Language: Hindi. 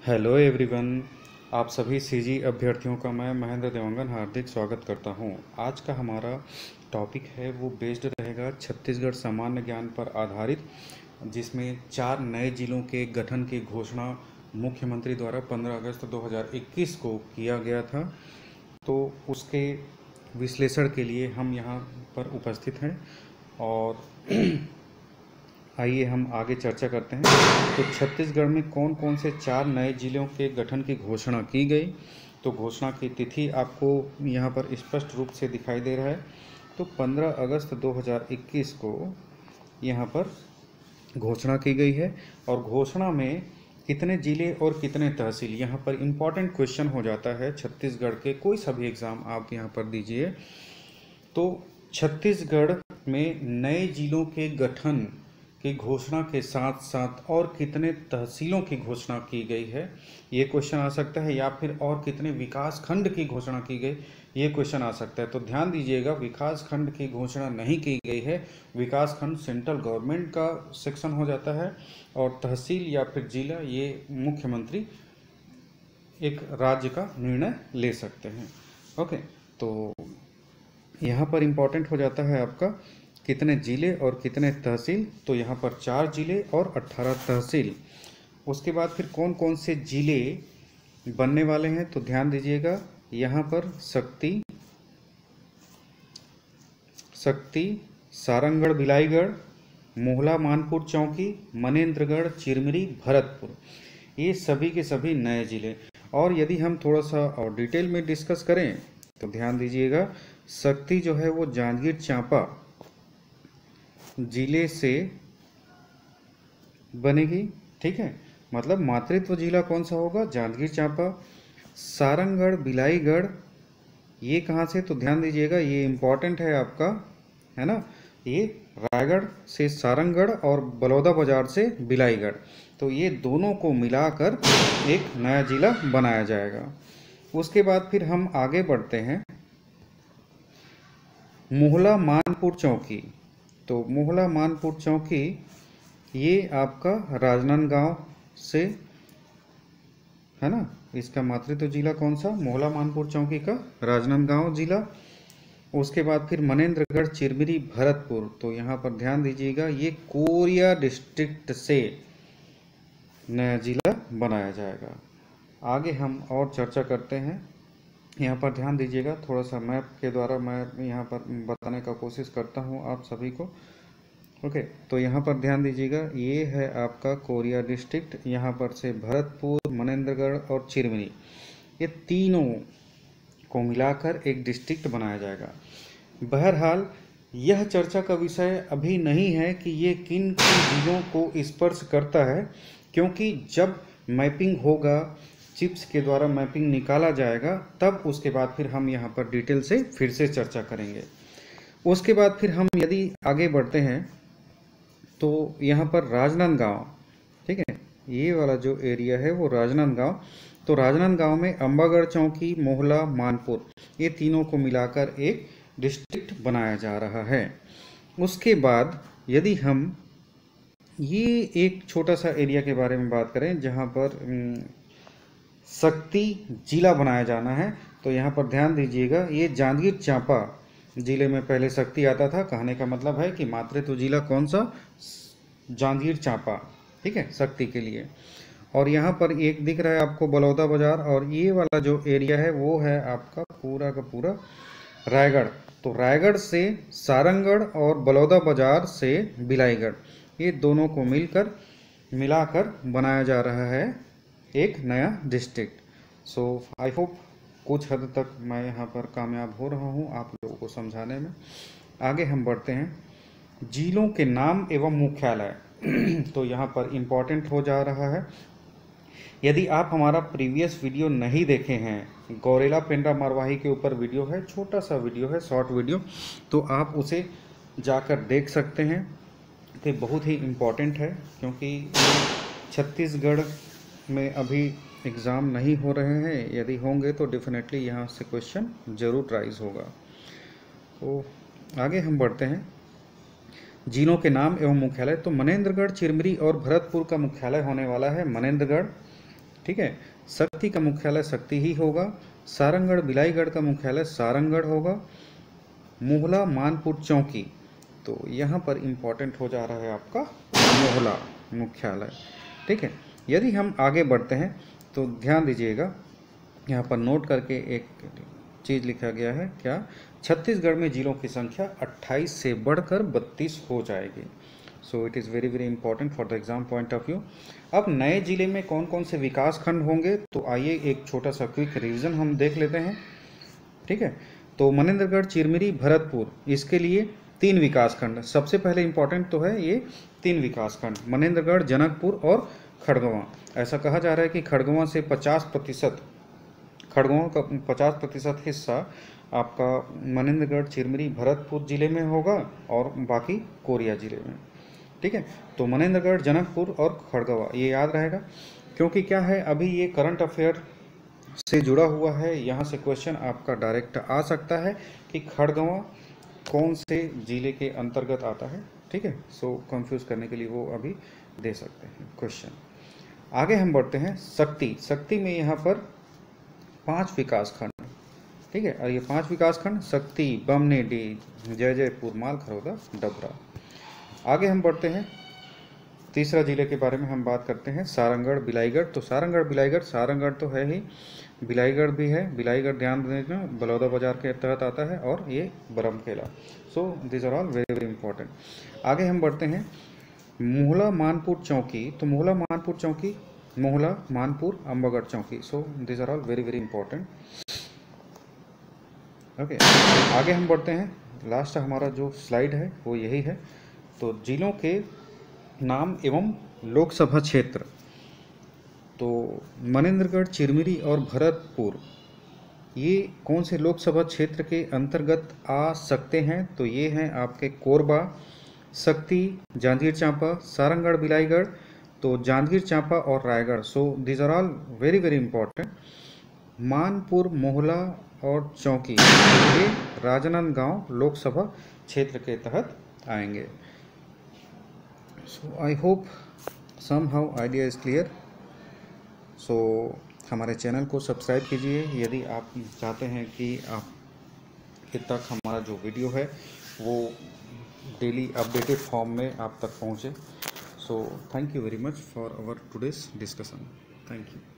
Hello everyone. आप सभी सीजी अभ्यर्थियों का मैं महेंद्र देवांगन हार्दिक स्वागत करता हूं। आज का हमारा टॉपिक है वो बेस्ड रहेगा छत्तीसगढ़ सामान्य ज्ञान पर आधारित, जिसमें 4 नए जिलों के गठन की घोषणा मुख्यमंत्री द्वारा 15 अगस्त 2021 को किया गया था। तो उसके विश्लेषण के लिए हम यहाँ पर उपस्थित हैं और आइए हम आगे चर्चा करते हैं। तो छत्तीसगढ़ में कौन कौन से 4 नए जिलों के गठन की घोषणा की गई, तो घोषणा की तिथि आपको यहाँ पर स्पष्ट रूप से दिखाई दे रहा है। तो 15 अगस्त 2021 को यहाँ पर घोषणा की गई है। और घोषणा में कितने जिले और कितने तहसील, यहाँ पर इम्पॉर्टेंट क्वेश्चन हो जाता है छत्तीसगढ़ के, कोई सा भी एग्ज़ाम आप यहाँ पर दीजिए। तो छत्तीसगढ़ में नए जिलों के गठन की घोषणा के साथ साथ और कितने तहसीलों की घोषणा की गई है, ये क्वेश्चन आ सकता है, या फिर और कितने विकास खंड की घोषणा की गई, ये क्वेश्चन आ सकता है। तो ध्यान दीजिएगा, विकास खंड की घोषणा नहीं की गई है। विकास खंड सेंट्रल गवर्नमेंट का सेक्शन हो जाता है और तहसील या फिर जिला ये मुख्यमंत्री एक राज्य का निर्णय ले सकते हैं। ओके, तो यहाँ पर इम्पोर्टेंट हो जाता है आपका कितने जिले और कितने तहसील। तो यहाँ पर 4 जिले और 18 तहसील। उसके बाद फिर कौन कौन से जिले बनने वाले हैं, तो ध्यान दीजिएगा, यहाँ पर शक्ति, सारंगढ़, भिलाईगढ़, मोहला, मानपुर चौकी, मनेन्द्रगढ़, चिरमिरी, भरतपुर, ये सभी के सभी नए जिले। और यदि हम थोड़ा सा और डिटेल में डिस्कस करें तो ध्यान दीजिएगा, शक्ति जो है वो जांजगीर चांपा जिले से बनेगी, ठीक है, मतलब मातृत्व जिला कौन सा होगा, जांजगीर चांपा। सारंगढ़, भिलाईगढ़, ये कहाँ से, तो ध्यान दीजिएगा, ये इम्पॉर्टेंट है आपका, है ना, ये रायगढ़ से सारंगढ़ और बलौदा बाजार से भिलाईगढ़, तो ये दोनों को मिलाकर एक नया जिला बनाया जाएगा। उसके बाद फिर हम आगे बढ़ते हैं, मोहला, मानपुर चौकी। तो मोहला, मानपुर चौकी ये आपका राजनांदगांव से है ना, इसका मातृत्व जिला कौन सा, मोहला मानपुर चौकी का राजनांदगांव जिला। उसके बाद फिर मनेन्द्रगढ़, चिरमिरी, भरतपुर, तो यहाँ पर ध्यान दीजिएगा, ये कोरिया डिस्ट्रिक्ट से नया जिला बनाया जाएगा। आगे हम और चर्चा करते हैं। यहाँ पर ध्यान दीजिएगा, थोड़ा सा मैप के द्वारा मैं यहाँ पर बताने का कोशिश करता हूँ आप सभी को। ओके, तो यहाँ पर ध्यान दीजिएगा, ये है आपका कोरिया डिस्ट्रिक्ट, यहाँ पर से भरतपुर, मनेन्द्रगढ़ और चिरमिरी, ये तीनों को मिलाकर एक डिस्ट्रिक्ट बनाया जाएगा। बहरहाल यह चर्चा का विषय अभी नहीं है कि ये किन किन जिलों को स्पर्श करता है, क्योंकि जब मैपिंग होगा, चिप्स के द्वारा मैपिंग निकाला जाएगा, तब उसके बाद फिर हम यहाँ पर डिटेल से फिर से चर्चा करेंगे। उसके बाद फिर हम यदि आगे बढ़ते हैं तो यहाँ पर राजनांदगांव, ठीक है, ये वाला जो एरिया है वो राजनांदगांव, तो राजनांदगांव में अंबागढ़ चौकी, मोहला, मानपुर, ये तीनों को मिलाकर एक डिस्ट्रिक्ट बनाया जा रहा है। उसके बाद यदि हम ये एक छोटा सा एरिया के बारे में बात करें जहाँ पर शक्ति जिला बनाया जाना है, तो यहाँ पर ध्यान दीजिएगा, ये जांजगीर चांपा जिले में पहले शक्ति आता था, कहने का मतलब है कि मातृत्व जिला कौन सा, जांजगीर चांपा, ठीक है, शक्ति के लिए। और यहाँ पर एक दिख रहा है आपको बलौदा बाजार, और ये वाला जो एरिया है वो है आपका पूरा का पूरा रायगढ़। तो रायगढ़ से सारंगढ़ और बलौदा बाजार से भिलाईगढ़, ये दोनों को मिलाकर बनाया जा रहा है एक नया डिस्ट्रिक्ट। सो आई होप कुछ हद तक मैं यहाँ पर कामयाब हो रहा हूँ आप लोगों को समझाने में। आगे हम बढ़ते हैं, जिलों के नाम एवं मुख्यालय तो यहाँ पर इम्पोर्टेंट हो जा रहा है। यदि आप हमारा प्रीवियस वीडियो नहीं देखे हैं, गौरेला पेंड्रा मरवाही के ऊपर वीडियो है, छोटा सा वीडियो है, शॉर्ट वीडियो, तो आप उसे जाकर देख सकते हैं। तो बहुत ही इम्पोर्टेंट है, क्योंकि छत्तीसगढ़ में अभी एग्ज़ाम नहीं हो रहे हैं, यदि होंगे तो डेफिनेटली यहाँ से क्वेश्चन जरूर राइज होगा। तो आगे हम बढ़ते हैं, जिलों के नाम एवं मुख्यालय। तो मनेन्द्रगढ़, चिरमिरी और भरतपुर का मुख्यालय होने वाला है मनेन्द्रगढ़, ठीक है। शक्ति का मुख्यालय शक्ति ही होगा। सारंगढ़ बिलाईगढ़ का मुख्यालय सारंगढ़ होगा। मोहला मानपुर चौकी, तो यहाँ पर इम्पोर्टेंट हो जा रहा है आपका मोहला मुख्यालय, ठीक है। यदि हम आगे बढ़ते हैं तो ध्यान दीजिएगा, यहाँ पर नोट करके एक चीज़ लिखा गया है, क्या? छत्तीसगढ़ में जिलों की संख्या 28 से बढ़कर 32 हो जाएगी। So it is very very important for the exam point of view. अब नए जिले में कौन कौन से विकास खंड होंगे, तो आइए एक छोटा सा क्विक रिवीजन हम देख लेते हैं, ठीक है। तो मनेंद्रगढ़, चिरमिरी, भरतपुर, इसके लिए 3 विकास खंड। सबसे पहले इंपॉर्टेंट तो है ये 3 विकास खंड, मनेंद्रगढ़, जनकपुर और खड़गवां। ऐसा कहा जा रहा है कि खड़गवां से 50%, खड़गवां का 50% हिस्सा आपका मनेंद्रगढ़, चिरमिरी, भरतपुर जिले में होगा और बाकी कोरिया जिले में, ठीक है। तो मनेंद्रगढ़, जनकपुर और खड़गवां, ये याद रहेगा, क्योंकि क्या है, अभी ये करंट अफेयर से जुड़ा हुआ है। यहाँ से क्वेश्चन आपका डायरेक्ट आ सकता है कि खड़गवां कौन से जिले के अंतर्गत आता है, ठीक है। सो कंफ्यूज करने के लिए वो अभी दे सकते हैं क्वेश्चन। आगे हम बढ़ते हैं शक्ति। शक्ति में यहाँ पर 5 विकास खंड, ठीक है। और ये 5 विकास खंड शक्ति, बमनेडी, जयजयपुर, मालखरौदा, डबरा। आगे हम बढ़ते हैं तीसरा जिले के बारे में हम बात करते हैं, सारंगढ़ बिलाईगढ़। तो सारंगढ़ बिलाईगढ़, सारंगढ़ तो है ही, बिलाईगढ़ भी है। बिलाईगढ़ ध्यान देना बलौदा बाजार के तहत आता है और ये Baramkela. So this are all very very important. आगे हम बढ़ते हैं मोहला मानपुर चौकी। तो मोहला मानपुर चौकी, Mohla Manpur Ambagarh Chowki. So this are all very very important, okay. आगे हम बढ़ते हैं, लास्ट हमारा जो स्लाइड है वो यही है। तो जिलों के नाम एवं लोकसभा क्षेत्र। तो मनेंद्रगढ़, चिरमिरी और भरतपुर, ये कौन से लोकसभा क्षेत्र के अंतर्गत आ सकते हैं, तो ये हैं आपके कोरबा, शक्ति, जांजगीर चांपा, सारंगढ़ बिलाईगढ़, तो जांजगीर चांपा और Raigarh. So this are all very very important. Manpur, Mohla और चौकी ये राजनांदगांव लोकसभा क्षेत्र के तहत आएंगे। So I hope somehow idea is clear। So हमारे चैनल को सब्सक्राइब कीजिए यदि आप चाहते हैं कि आप तक हमारा जो वीडियो है वो डेली अपडेटेड फॉर्म में आप तक पहुंचे। So thank you very much for our today's discussion. Thank you.